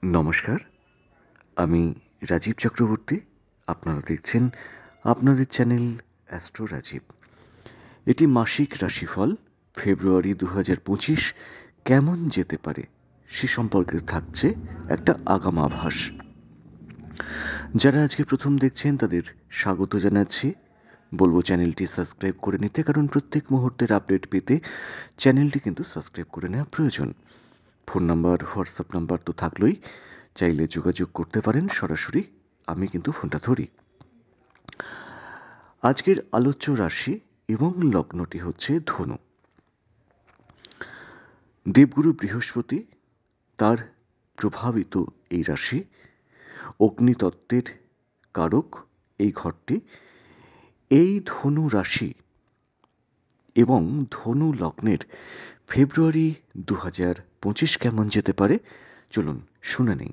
নমস্কার, আমি রাজীব চক্রবর্তী। আপনারা দেখছেন আপনাদের চ্যানেল অ্যাস্ট্রো রাজীব। এটি মাসিক রাশিফল ফেব্রুয়ারি ২০২৫ কেমন যেতে পারে সে সম্পর্কে থাকছে একটা আগাম আভাস। যারা আজকে প্রথম দেখছেন তাদের স্বাগত জানাচ্ছি। বলবো চ্যানেলটি সাবস্ক্রাইব করে নিতে, কারণ প্রত্যেক মুহূর্তের আপডেট পেতে চ্যানেলটি কিন্তু সাবস্ক্রাইব করে নেওয়া প্রয়োজন। ফোন নাম্বার, হোয়াটসঅ্যাপ নাম্বার তো থাকলোই, চাইলে যোগাযোগ করতে পারেন সরাসরি, আমি কিন্তু ফোনটা ধরি। আজকের আলোচ্য রাশি এবং লগ্নটি হচ্ছে ধনু। দেবগুরু বৃহস্পতি তার প্রভাবিত এই রাশি, অগ্নিতত্ত্বের কারক এই ঘরটি। এই ধনু রাশি এবং ধনু লগ্নের ফেব্রুয়ারি ২০২৫ কেমন যেতে পারে চলুন শুনে নেই।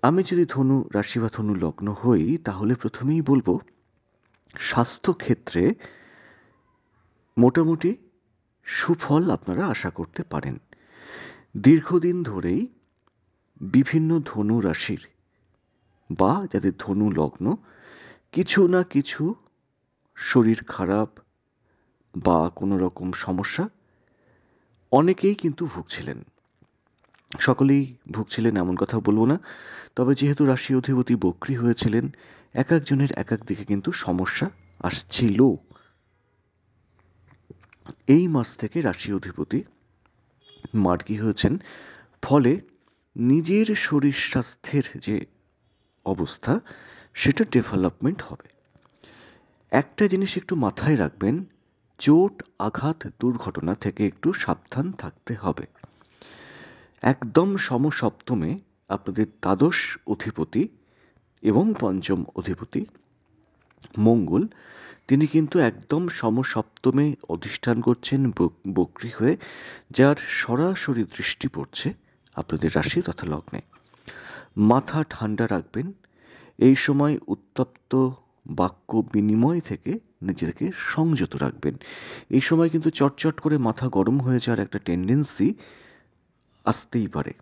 আমি যদি ধনু রাশি বা ধনু লগ্ন হই তাহলে প্রথমেই বলবো স্বাস্থ্যক্ষেত্রে মোটামুটি সুফল আপনারা আশা করতে পারেন। দীর্ঘদিন ধরেই বিভিন্ন ধনু রাশির বা যাদের ধনু লগ্ন কিছু না কিছু শরীর খারাপ বা কোনো রকম সমস্যা অনেকেই কিন্তু ভুগছিলেন। সকলেই ভুগছিলেন এমন কথা বলবো না, তবে যেহেতু রাশি অধিপতি বক্রী হয়েছিলেন, এক একজনের এক এক দিকে কিন্তু সমস্যা আসছিল। এই মাস থেকে রাশি অধিপতি মার্গী হয়েছেন, ফলে নিজের শরীর স্বাস্থ্যের যে অবস্থা সেটা ডেভেলপমেন্ট হবে। একটা জিনিস একটু মাথায় রাখবেন, চোট আঘাত দুর্ঘটনা থেকে একটু সাবধান থাকতে হবে। একদম সমসপ্তমে আপনাদের দ্বাদশ অধিপতি এবং পঞ্চম অধিপতি মঙ্গল, তিনি কিন্তু একদম সমসপ্তমে অধিষ্ঠান করছেন বক্রী হয়ে, যার সরাসরি দৃষ্টি পড়ছে আপনাদের রাশি তথা লগ্নে। মাথা ঠান্ডা রাখবেন, এই সময় উত্তপ্ত বাক্য বিনিময় থেকে নিজেকে সংযত রাখবেন। এই সময় কিন্তু চটচট করে মাথা গরম হয়ে যাওয়ার একটা টেন্ডেন্সি আসতেই পারে।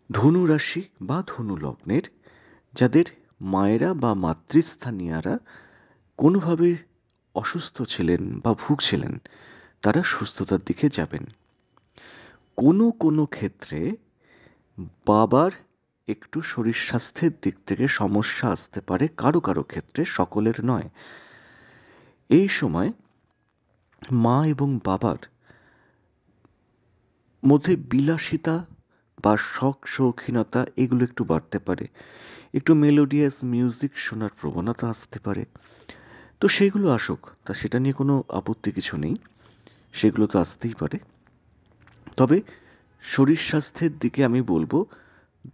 ধনু রাশি বা ধনু লগ্নের যাদের মায়েরা বা মাতৃস্থানীয়রা কোনোভাবে অসুস্থ ছিলেন বা ভুগছিলেন, তারা সুস্থতার দিকে যাবেন। কোনো কোনো ক্ষেত্রে বাবার একটু শরীর স্বাস্থ্যের দিক থেকে সমস্যা আসতে পারে, কারো কারো ক্ষেত্রে, সকলের নয়। এই সময় মা এবং বাবার মধ্যে বিলাসিতা বা শখ শৌখিনতা এগুলো একটু বাড়তে পারে, একটু মেলোডিয়াস মিউজিক শোনার প্রবণতা আসতে পারে। তো সেগুলো আসুক, তা সেটা নিয়ে কোনো আপত্তি কিছু নেই, সেগুলো তো আসতেই পারে। তবে শরীর স্বাস্থ্যের দিকে আমি বলবো,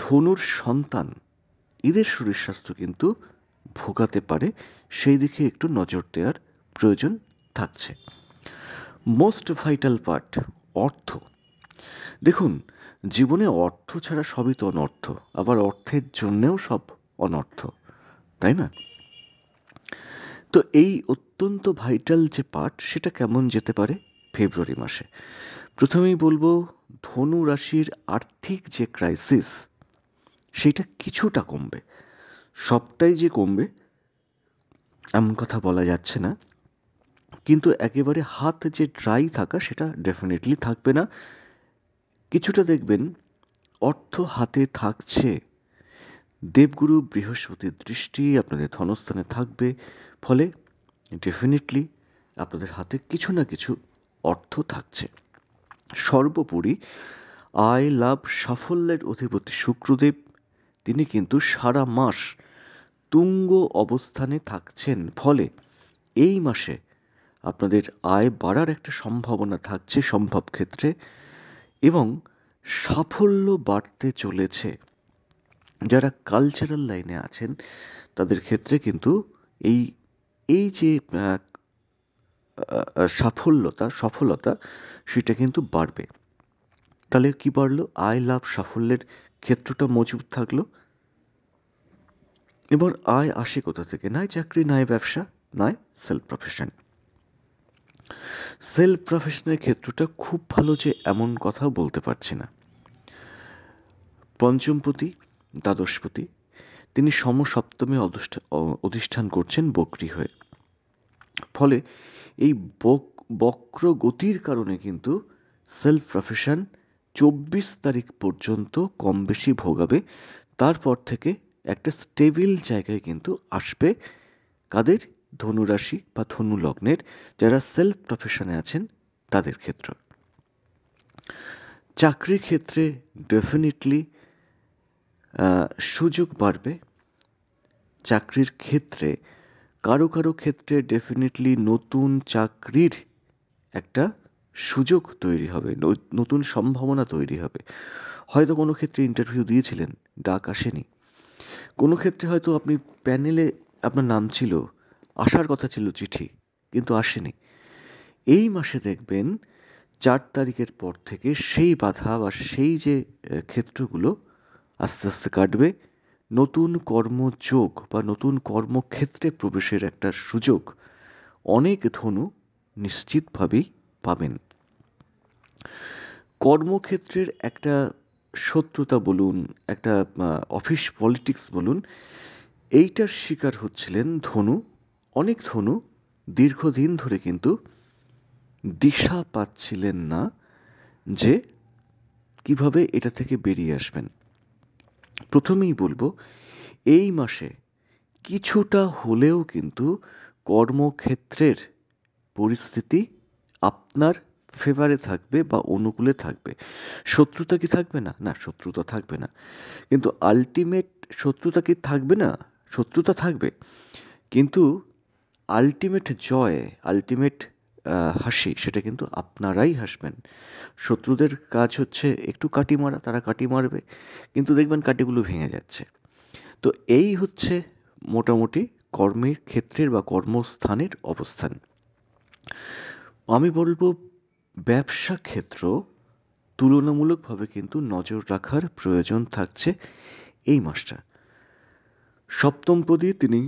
ধনুর সন্তান এদের শরীর স্বাস্থ্য কিন্তু ভোগাতে পারে, সেই দিকে একটু নজর দেওয়ার প্রয়োজন থাকছে। মোস্ট ভাইটাল পার্ট অর্থ। দেখুন, জীবনে অর্থ ছাড়া সবই তো অনর্থ, আবার অর্থের জন্যেও সব অনর্থ, তাই না? তো এই অত্যন্ত ভাইটাল যে পার্ট, সেটা কেমন যেতে পারে ফেব্রুয়ারি মাসে। প্রথমেই বলবো, ধনু রাশির আর্থিক যে ক্রাইসিস সেটা কিছুটা কমবে। সবটাই যে কমবে এমন কথা বলা যাচ্ছে না, কিন্তু একেবারে হাত যে ড্রাই থাকা সেটা ডেফিনেটলি থাকবে না। কিছুটা দেখবেন অর্থ হাতে থাকছে। দেবগুরু বৃহস্পতির দৃষ্টি আপনাদের ধনস্থানে থাকবে, ফলে ডেফিনেটলি আপনাদের হাতে কিছু না কিছু অর্থ থাকছে। সর্বোপরি আয় লাভ সাফল্যের অধিপতি শুক্রদেব, তিনি কিন্তু সারা মাস তুঙ্গ অবস্থানে থাকছেন, ফলে এই মাসে আপনাদের আয় বাড়ার একটা সম্ভাবনা থাকছে সম্ভব ক্ষেত্রে, এবং সাফল্য বাড়তে চলেছে। যারা কালচারাল লাইনে আছেন তাদের ক্ষেত্রে কিন্তু এই এই যে সফলতা সেটা কিন্তু বাড়বে। তাহলে কি বাড়লো? আয় লাভ সাফল্যের ক্ষেত্রটা মজবুত থাকলো। এবার আয় আসে কোথা থেকে? নয় চাকরি, নয় ব্যবসা, নয় সেলফ প্রফেশন। সেলফ প্রফেশনের ক্ষেত্রটা খুব ভালো যে এমন কথাও বলতে পারছি না, পঞ্চমপতি, দ্বাদশপতি, তিনি সমসপ্তমে অধিষ্ঠান করছেন বক্রী হয়ে। ফলে এই বক্র গতির কারণে কিন্তু সেলফ প্রফেশন 24 তারিখ পর্যন্ত কম বেশি ভোগাবে। তারপর থেকে একটা স্টেবিল জায়গায় কিন্তু আসবে কাদের? ধনুরাশি বা ধনু লগ্নের যারা সেলফ প্রফেশনে আছেন তাদের ক্ষেত্রে। চাকরির ক্ষেত্রে ডেফিনেটলি সুযোগ বাড়বে। চাকরির ক্ষেত্রে কারো কারো ক্ষেত্রে ডেফিনেটলি নতুন চাকরির একটা সুযোগ তৈরি হবে, নতুন সম্ভাবনা তৈরি হবে। হয়তো কোনো ক্ষেত্রে ইন্টারভিউ দিয়েছিলেন, ডাক আসেনি। কোনো ক্ষেত্রে হয়তো আপনি প্যানেলে আপনার নাম ছিল, আসার কথা ছিল চিঠি, কিন্তু আসেনি। এই মাসে দেখবেন 4 তারিখের পর থেকে সেই বাধা বা সেই যে ক্ষেত্রগুলো আস্তে আস্তে কাটবে। নতুন কর্মযোগ বা নতুন কর্মক্ষেত্রে প্রবেশের একটা সুযোগ অনেক ধনু নিশ্চিতভাবেই পাবেন। কর্মক্ষেত্রের একটা শত্রুতা বলুন, একটা অফিস পলিটিক্স বলুন, এইটার শিকার হচ্ছিলেন ধনু। অনেক ধনু দীর্ঘদিন ধরে কিন্তু দিশা পাচ্ছিলেন না যে কিভাবে এটা থেকে বেরিয়ে আসবেন। প্রথমেই বলবো, এই মাসে কিছুটা হলেও কিন্তু কর্মক্ষেত্রের পরিস্থিতি আপনার ফেভারে থাকবে বা অনুকূলে থাকবে। শত্রুতা কি থাকবে না? না, শত্রুতা থাকবে না। কিন্তু আল্টিমেট শত্রুতা কি থাকবে না? শত্রুতা থাকবে। কিন্তু আল্টিমেট জয়, আল্টিমেট হাসি, সেটা কিন্তু আপনারাই হাসবেন। শত্রুদের কাজ হচ্ছে একটু কাটি মারা, তারা কাটি মারবে, কিন্তু দেখবেন কাটিগুলো ভেঙে যাচ্ছে। তো এই হচ্ছে মোটামুটি কর্মের ক্ষেত্রের বা কর্মস্থানের অবস্থান। আমি বলবো ব্যবসা ক্ষেত্র তুলনামূলকভাবে কিন্তু নজর রাখার প্রয়োজন থাকছে এই মাসটা। সপ্তমপদী তিনি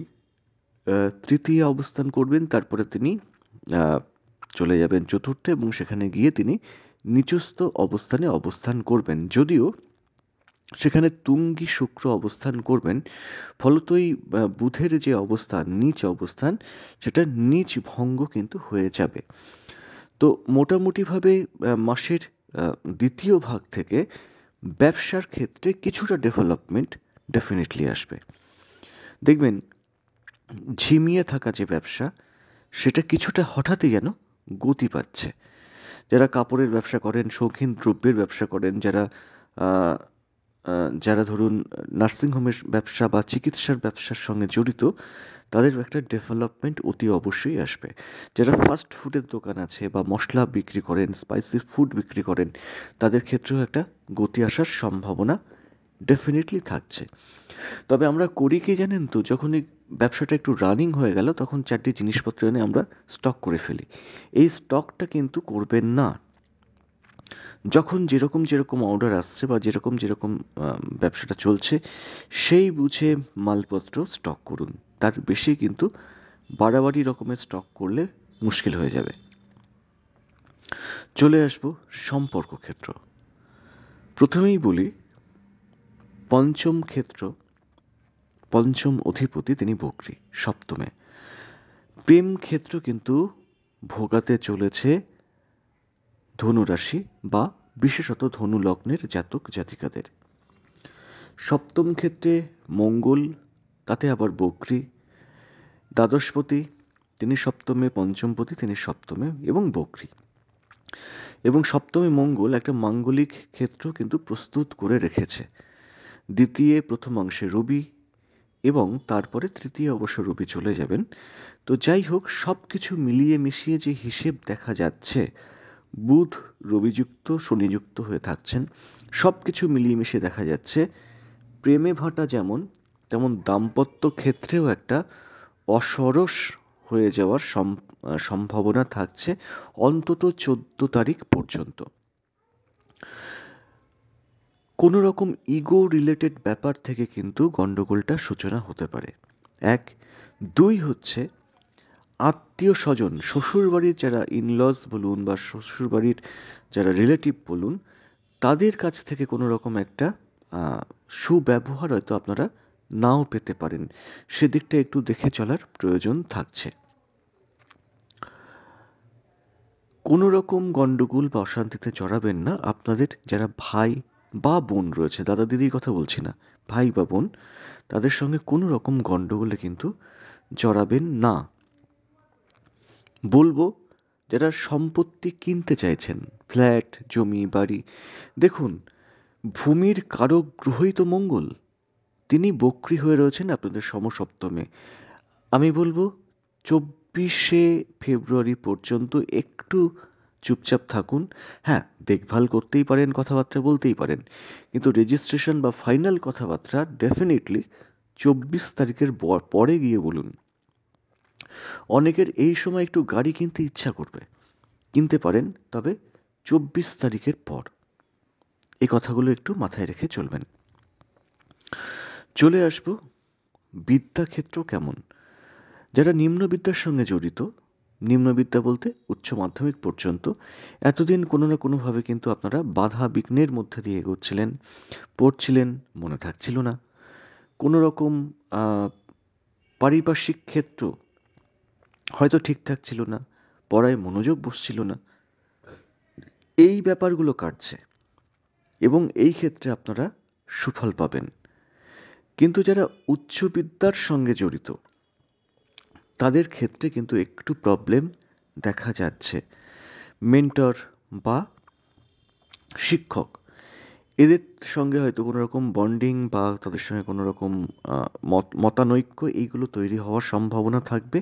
তৃতীয় অবস্থান করবেন, তারপরে তিনি চলে যাবেন চতুর্থে এবং সেখানে গিয়ে তিনি নিচস্থ অবস্থানে অবস্থান করবেন। যদিও সেখানে তুঙ্গি শুক্র অবস্থান করবেন, ফলত এই বুধের যে অবস্থান, নীচ অবস্থান, সেটা নীচ ভঙ্গ কিন্তু হয়ে যাবে। তো মোটামুটিভাবে মাসের দ্বিতীয় ভাগ থেকে ব্যবসার ক্ষেত্রে কিছুটা ডেভেলপমেন্ট ডেফিনেটলি আসবে। দেখবেন ঝিমিয়ে থাকা যে ব্যবসা, সেটা কিছুটা হঠাৎই যেন গতি পাচ্ছে। যারা কাপড়ের ব্যবসা করেন, শৌখিন দ্রব্যের ব্যবসা করেন, যারা ধরুন নার্সিংহোমের ব্যবসা বা চিকিৎসার ব্যবসার সঙ্গে জড়িত, তাদের একটা ডেভেলপমেন্ট অতি অবশ্যই আসবে। যারা ফাস্ট ফুডের দোকান আছে বা মশলা বিক্রি করেন, স্পাইসি ফুড বিক্রি করেন, তাদের ক্ষেত্রেও একটা গতি আসার সম্ভাবনা ডেফিনেটলি থাকছে। তবে আমরা করি কি জানেন তো, যখন এই ব্যবসাটা একটু রানিং হয়ে গেল, তখন 4টি জিনিসপত্র এনে আমরা স্টক করে ফেলি। এই স্টকটা কিন্তু করবেন না। যখন যেরকম যেরকম অর্ডার আসছে বা যেরকম যেরকম ব্যবসাটা চলছে, সেই বুঝে মালপত্র স্টক করুন। তার বেশি কিন্তু বাড়াবাড়ি রকমের স্টক করলে মুশকিল হয়ে যাবে। চলে আসব সম্পর্ক ক্ষেত্র। প্রথমেই বলি, পঞ্চম ক্ষেত্র, পঞ্চম অধিপতি তিনি বক্রী, সপ্তমে। প্রেম ক্ষেত্র কিন্তু ভোগাতে চলেছে ধনুরাশি বা বিশেষত ধনু লগ্নের জাতক জাতিকাদের। সপ্তম ক্ষেত্রে মঙ্গল, তাতে আবার বক্রী। দ্বাদশপতি তিনি সপ্তমে, পঞ্চমপতি তিনি সপ্তমে এবং বক্রী। এবং সপ্তমে মঙ্গল একটা মাঙ্গলিক ক্ষেত্র কিন্তু প্রস্তুত করে রেখেছে। দ্বিতীয় প্রথমাংশে রবি এবং তারপরে তৃতীয় অবশ্য রবি চলে যাবেন। তো যাই হোক, সব কিছু মিলিয়ে মিশিয়ে যে হিসেব দেখা যাচ্ছে, বুধ রবিযুক্ত শনিযুক্ত হয়ে থাকছেন, সব কিছু মিলিয়ে মিশিয়ে দেখা যাচ্ছে প্রেমে ভাটা যেমন, তেমন দাম্পত্য ক্ষেত্রেও একটা অসরস হয়ে যাওয়ার সম্ভাবনা থাকছে অন্তত 14 তারিখ পর্যন্ত। কোনো রকম ইগো রিলেটেড ব্যাপার থেকে কিন্তু গণ্ডগোলটা সূচনা হতে পারে। 1, 2 হচ্ছে আত্মীয় স্বজন, শ্বশুরবাড়ির যারা ইনলজ বলুন বা শ্বশুরবাড়ির যারা রিলেটিভ বলুন, তাদের কাছ থেকে কোনো রকম একটা সুব্যবহার হয়তো আপনারা নাও পেতে পারেন, সেদিকটা একটু দেখে চলার প্রয়োজন থাকছে। কোনো রকম গণ্ডগোল বা অশান্তিতে জড়াবেন না। আপনাদের যারা ভাই বা বোন রয়েছে, দাদা দিদির কথা বলছি না, ভাই বা বোন, তাদের সঙ্গে কোনো রকম গণ্ডগোলে কিন্তু জড়াবেন না। বলবো, যারা সম্পত্তি কিনতে চাইছেন, ফ্ল্যাট, জমি, বাড়ি, দেখুন, ভূমির কারক গ্রহই তো মঙ্গল। তিনি বক্রী হয়ে রয়েছেন আপনাদের সমসপ্তমে। আমি বলবো 24শে ফেব্রুয়ারি পর্যন্ত একটু চুপচাপ থাকুন। হ্যাঁ, দেখভাল করতেই পারেন, কথাবার্তা বলতেই পারেন, কিন্তু রেজিস্ট্রেশন বা ফাইনাল কথাবার্তা ডেফিনেটলি 24 তারিখের পরে গিয়ে বলুন। অনেকের এই সময় একটু গাড়ি কিনতে ইচ্ছা করবে, কিনতে পারেন, তবে 24 তারিখের পর। এই কথাগুলো একটু মাথায় রেখে চলবেন। চলে আসবো বিদ্যাক্ষেত্র কেমন। যারা নিম্নবিদ্যার সঙ্গে জড়িত, নিম্নবিদ্যা বলতে উচ্চ মাধ্যমিক পর্যন্ত, এতদিন কোনো না কোনোভাবে কিন্তু আপনারা বাধা বিঘ্নের মধ্যে দিয়ে এগোচ্ছিলেন, পড়ছিলেন, মনে থাকছিল না, কোনো রকম পারিপার্শ্বিক ক্ষেত্র হয়তো ঠিকঠাক ছিল না, পড়ায় মনোযোগ বসছিল না, এই ব্যাপারগুলো কাটছে এবং এই ক্ষেত্রে আপনারা সুফল পাবেন। কিন্তু যারা উচ্চবিদ্যার সঙ্গে জড়িত, তাদের ক্ষেত্রে কিন্তু একটু প্রবলেম দেখা যাচ্ছে। মেন্টর বা শিক্ষক, এদের সঙ্গে হয়তো কোনো রকম বন্ডিং বা তাদের সঙ্গে কোনো রকম মতানৈক্য এইগুলো তৈরি হওয়ার সম্ভাবনা থাকবে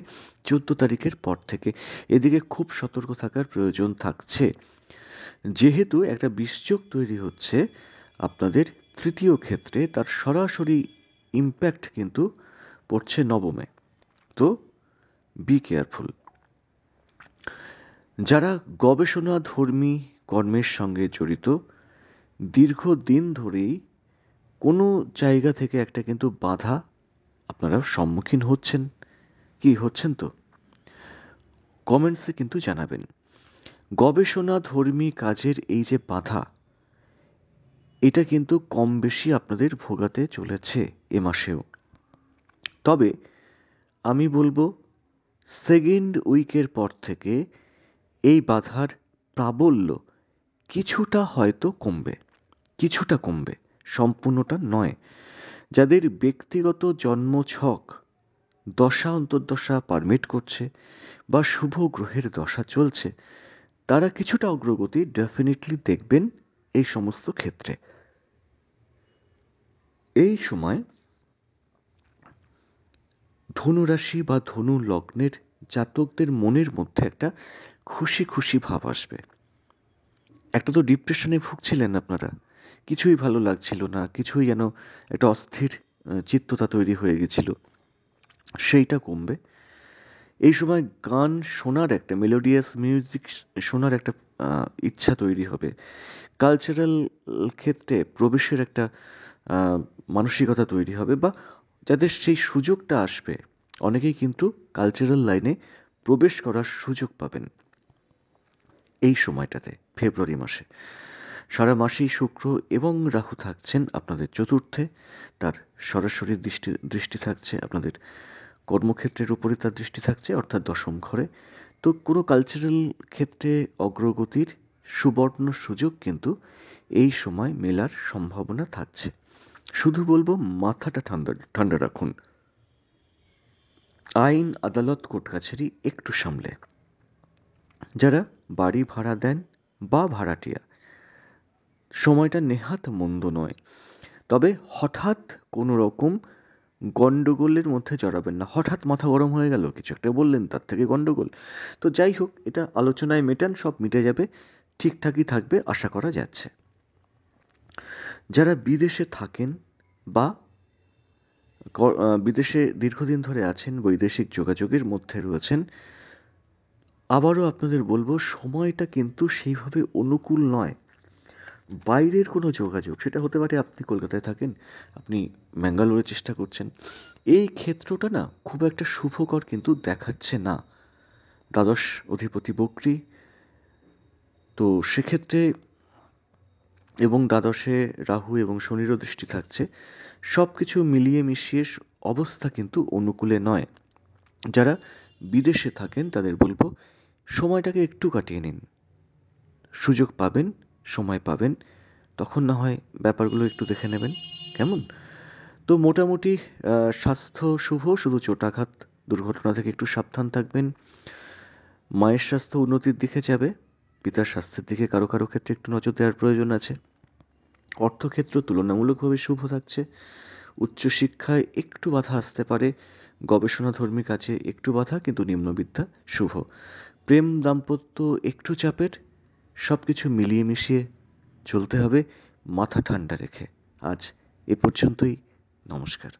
14 তারিখের পর থেকে। এদিকে খুব সতর্ক থাকার প্রয়োজন থাকছে, যেহেতু একটা বিষযোগ তৈরি হচ্ছে আপনাদের তৃতীয় ক্ষেত্রে, তার সরাসরি ইম্প্যাক্ট কিন্তু পড়ছে নবমে। তো বি কেয়ারফুল। যারা গবেষণাধর্মী কর্মের সঙ্গে জড়িত, দীর্ঘদিন ধরেই কোনো জায়গা থেকে একটা কিন্তু বাধা আপনারা সম্মুখীন হচ্ছেন, কি হচ্ছেন তো কমেন্টসে কিন্তু জানাবেন। গবেষণাধর্মী কাজের এই যে বাধা, এটা কিন্তু কম বেশি আপনাদের ভোগাতে চলেছে এ মাসেও। তবে আমি বলবো সেকেন্ড উইকের পর থেকে এই বাধার প্রাবল্য কিছুটা হয়তো কমবে, কিছুটা কমবে, সম্পূর্ণটা নয়। যাদের ব্যক্তিগত জন্মছক দশা অন্তর্দশা পারমিট করছে বা শুভ গ্রহের দশা চলছে, তারা কিছুটা অগ্রগতি ডেফিনেটলি দেখবেন এই সমস্ত ক্ষেত্রে। এই সময় ধনুরাশি বা ধনু লগ্নের জাতকদের মনের মধ্যে একটা খুশি খুশি ভাব আসবে। একটা তো ডিপ্রেশনে ভুগছিলেন আপনারা, কিছুই ভালো লাগছিল না, কিছুই যেন একটা অস্থির চিত্ততা তৈরি হয়ে গেছিল, সেইটা কমবে। এই সময় গান শোনার একটা মেলোডিয়াস মিউজিক শোনার একটা ইচ্ছা তৈরি হবে। কালচারাল ক্ষেত্রে প্রবেশের একটা মানসিকতা তৈরি হবে, বা যাদের সেই সুযোগটা আসবে, অনেকেই কিন্তু কালচারাল লাইনে প্রবেশ করার সুযোগ পাবেন এই সময়টাতে, ফেব্রুয়ারি মাসে। সারা মাসেই শুক্র এবং রাহু থাকছেন আপনাদের চতুর্থে, তার সরাসরি দৃষ্টি থাকছে আপনাদের কর্মক্ষেত্রের উপরে, তার দৃষ্টি থাকছে অর্থাৎ দশম ঘরে। তো কোনো কালচারাল ক্ষেত্রে অগ্রগতির সুবর্ণ সুযোগ কিন্তু এই সময় মেলার সম্ভাবনা থাকছে। শুধু বলবো মাথাটা ঠান্ডা ঠান্ডা রাখুন। আইন, আদালত, কোর্ট কাছারি একটু সামলে। যারা বাড়ি ভাড়া দেন বা ভাড়াটিয়া, সময়টা নেহাত মন্দ নয়, তবে হঠাৎ কোনো রকম গণ্ডগোলের মধ্যে জড়াবেন না। হঠাৎ মাথা গরম হয়ে গেল, কিছু একটা বললেন, তার থেকে গণ্ডগোল। তো যাই হোক, এটা আলোচনায় মেটান, সব মিটে যাবে, ঠিকঠাকই থাকবে আশা করা যাচ্ছে। যারা বিদেশে থাকেন বা বিদেশে দীর্ঘদিন ধরে আছেন, বৈদেশিক যোগাযোগের মধ্যে রয়েছেন, আবারও আপনাদের বলবো সময়টা কিন্তু সেইভাবে অনুকূল নয়। বাইরের কোনো যোগাযোগ, সেটা হতে পারে আপনি কলকাতায় থাকেন, আপনি ম্যাঙ্গালোরে চেষ্টা করছেন, এই ক্ষেত্রটা না খুব একটা শুভকর কিন্তু দেখাচ্ছে না। দ্বাদশ অধিপতি বক্রী, তো সেক্ষেত্রে এবং দ্বাদশে রাহু এবং শনিরও দৃষ্টি থাকছে। সব কিছু মিলিয়ে মিশিয়ে অবস্থা কিন্তু অনুকূলে নয়। যারা বিদেশে থাকেন তাদের বলবো সময়টাকে একটু কাটিয়ে নিন। সুযোগ পাবেন, সময় পাবেন, তখন না হয় ব্যাপারগুলো একটু দেখে নেবেন। কেমন? তো মোটামুটি স্বাস্থ্য শুভ, শুধু চোটাঘাত, দুর্ঘটনা থেকে একটু সাবধান থাকবেন। মায়ের স্বাস্থ্য উন্নতির দিকে যাবে, পিতার স্বাস্থ্যের দিকে কারো কারো ক্ষেত্রে একটু নজর দেওয়ার প্রয়োজন আছে। অর্থক্ষেত্র তুলনামূলকভাবে শুভ থাকছে। উচ্চশিক্ষায় একটু বাধা আসতে পারে, গবেষণাধর্মী কাজে একটু বাধা, কিন্তু নিম্নবিদ্যা শুভ। প্রেম দাম্পত্য একটু চাপের, সব কিছু মিলিয়ে মিশিয়ে চলতে হবে মাথা ঠান্ডা রেখে। আজ এ পর্যন্তই। নমস্কার।